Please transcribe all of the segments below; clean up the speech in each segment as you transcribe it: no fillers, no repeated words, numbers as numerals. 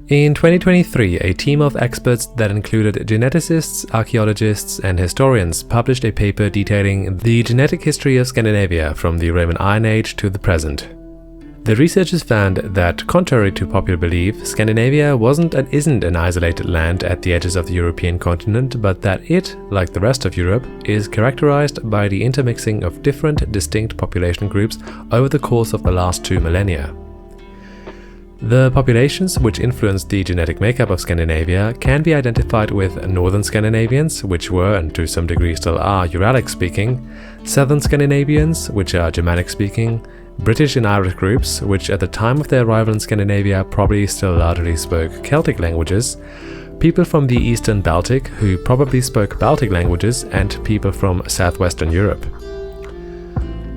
In 2023, a team of experts that included geneticists, archaeologists, and historians published a paper detailing the genetic history of Scandinavia from the Roman Iron Age to the present. The researchers found that, contrary to popular belief, Scandinavia wasn't and isn't an isolated land at the edges of the European continent, but that it, like the rest of Europe, is characterized by the intermixing of different, distinct population groups over the course of the last 2 millennia. The populations which influenced the genetic makeup of Scandinavia can be identified with Northern Scandinavians, which were and to some degree still are Uralic speaking, Southern Scandinavians, which are Germanic speaking, British and Irish groups, which at the time of their arrival in Scandinavia probably still largely spoke Celtic languages, people from the Eastern Baltic, who probably spoke Baltic languages, and people from Southwestern Europe.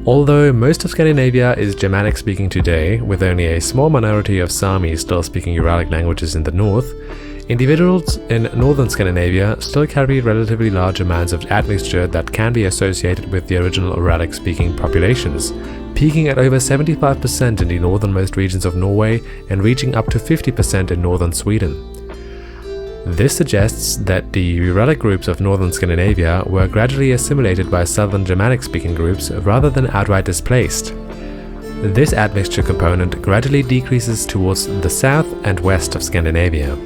Although most of Scandinavia is Germanic speaking today, with only a small minority of Sami still speaking Uralic languages in the north, individuals in northern Scandinavia still carry relatively large amounts of admixture that can be associated with the original Uralic speaking populations, peaking at over 75% in the northernmost regions of Norway and reaching up to 50% in northern Sweden. This suggests that the Uralic groups of northern Scandinavia were gradually assimilated by southern Germanic-speaking groups rather than outright displaced. This admixture component gradually decreases towards the south and west of Scandinavia.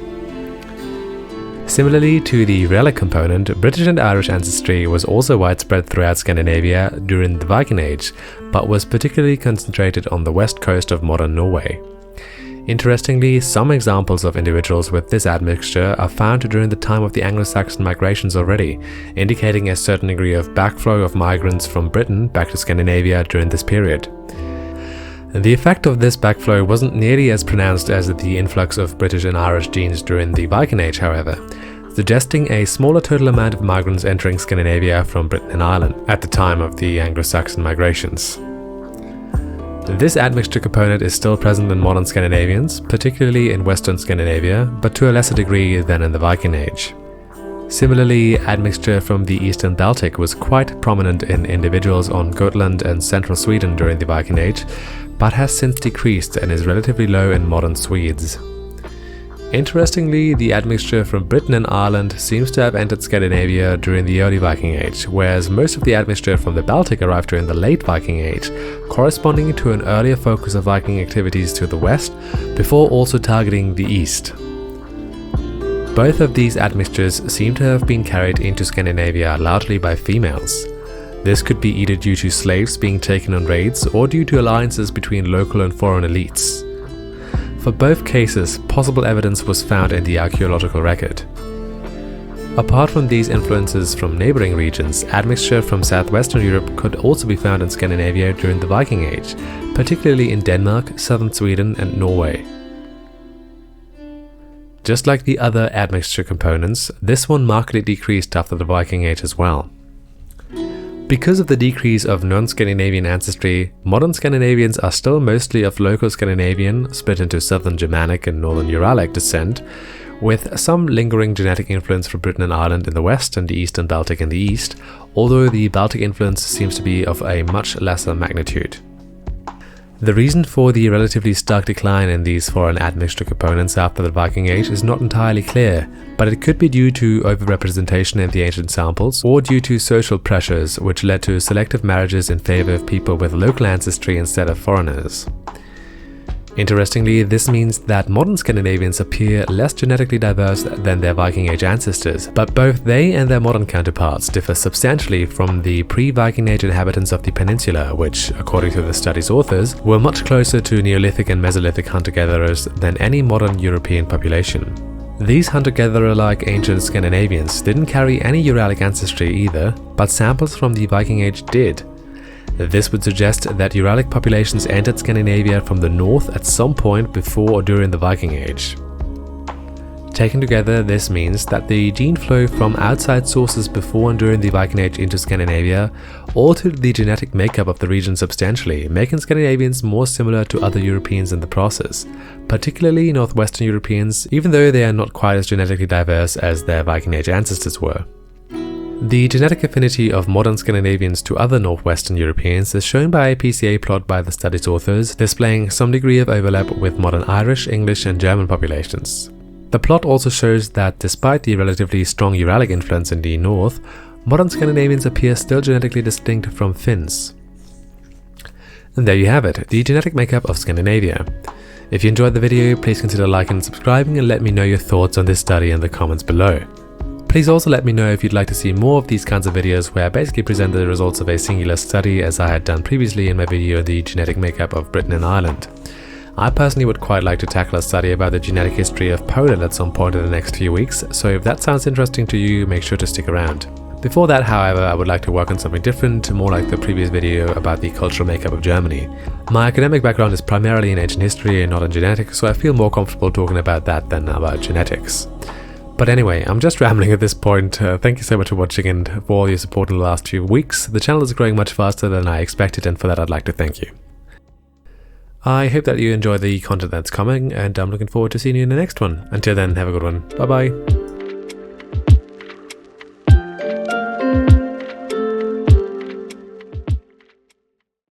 Similarly to the Uralic component, British and Irish ancestry was also widespread throughout Scandinavia during the Viking Age, but was particularly concentrated on the west coast of modern Norway. Interestingly, some examples of individuals with this admixture are found during the time of the Anglo-Saxon migrations already, indicating a certain degree of backflow of migrants from Britain back to Scandinavia during this period. The effect of this backflow wasn't nearly as pronounced as the influx of British and Irish genes during the Viking Age, however, suggesting a smaller total amount of migrants entering Scandinavia from Britain and Ireland at the time of the Anglo-Saxon migrations. This admixture component is still present in modern Scandinavians, particularly in Western Scandinavia, but to a lesser degree than in the Viking Age. Similarly, admixture from the Eastern Baltic was quite prominent in individuals on Gotland and central Sweden during the Viking Age, but has since decreased and is relatively low in modern Swedes. Interestingly, the admixture from Britain and Ireland seems to have entered Scandinavia during the early Viking Age, whereas most of the admixture from the Baltic arrived during the late Viking Age, corresponding to an earlier focus of Viking activities to the west, before also targeting the east. Both of these admixtures seem to have been carried into Scandinavia largely by females. This could be either due to slaves being taken on raids or due to alliances between local and foreign elites. For both cases, possible evidence was found in the archaeological record. Apart from these influences from neighboring regions, admixture from southwestern Europe could also be found in Scandinavia during the Viking Age, particularly in Denmark, southern Sweden, and Norway. Just like the other admixture components, this one markedly decreased after the Viking Age as well. Because of the decrease of non-Scandinavian ancestry, modern Scandinavians are still mostly of local Scandinavian, split into Southern Germanic and Northern Uralic descent, with some lingering genetic influence from Britain and Ireland in the west and the Eastern Baltic in the east, although the Baltic influence seems to be of a much lesser magnitude. The reason for the relatively stark decline in these foreign admixture components after the Viking Age is not entirely clear, but it could be due to overrepresentation in the ancient samples, or due to social pressures which led to selective marriages in favor of people with local ancestry instead of foreigners. Interestingly, this means that modern Scandinavians appear less genetically diverse than their Viking Age ancestors, but both they and their modern counterparts differ substantially from the pre-Viking Age inhabitants of the peninsula, which, according to the study's authors, were much closer to Neolithic and Mesolithic hunter-gatherers than any modern European population. These hunter-gatherer-like ancient Scandinavians didn't carry any Uralic ancestry either, but samples from the Viking Age did. This would suggest that Uralic populations entered Scandinavia from the north at some point before or during the Viking Age. Taken together, this means that the gene flow from outside sources before and during the Viking Age into Scandinavia altered the genetic makeup of the region substantially, making Scandinavians more similar to other Europeans in the process, particularly Northwestern Europeans, even though they are not quite as genetically diverse as their Viking Age ancestors were. The genetic affinity of modern Scandinavians to other Northwestern Europeans is shown by a PCA plot by the study's authors, displaying some degree of overlap with modern Irish, English, and German populations. The plot also shows that despite the relatively strong Uralic influence in the north, modern Scandinavians appear still genetically distinct from Finns. And there you have it, the genetic makeup of Scandinavia. If you enjoyed the video, please consider liking and subscribing and let me know your thoughts on this study in the comments below. Please also let me know if you'd like to see more of these kinds of videos where I basically present the results of a singular study as I had done previously in my video on the genetic makeup of Britain and Ireland. I personally would quite like to tackle a study about the genetic history of Poland at some point in the next few weeks, so if that sounds interesting to you, make sure to stick around. Before that, however, I would like to work on something different, more like the previous video about the cultural makeup of Germany. My academic background is primarily in ancient history and not in genetics, so I feel more comfortable talking about that than about genetics. But anyway, I'm just rambling at this point. Thank you so much for watching and for all your support in the last few weeks. The channel is growing much faster than I expected, and for that I'd like to thank you. I hope that you enjoy the content that's coming, and I'm looking forward to seeing you in the next one. Until then, have a good one. Bye bye.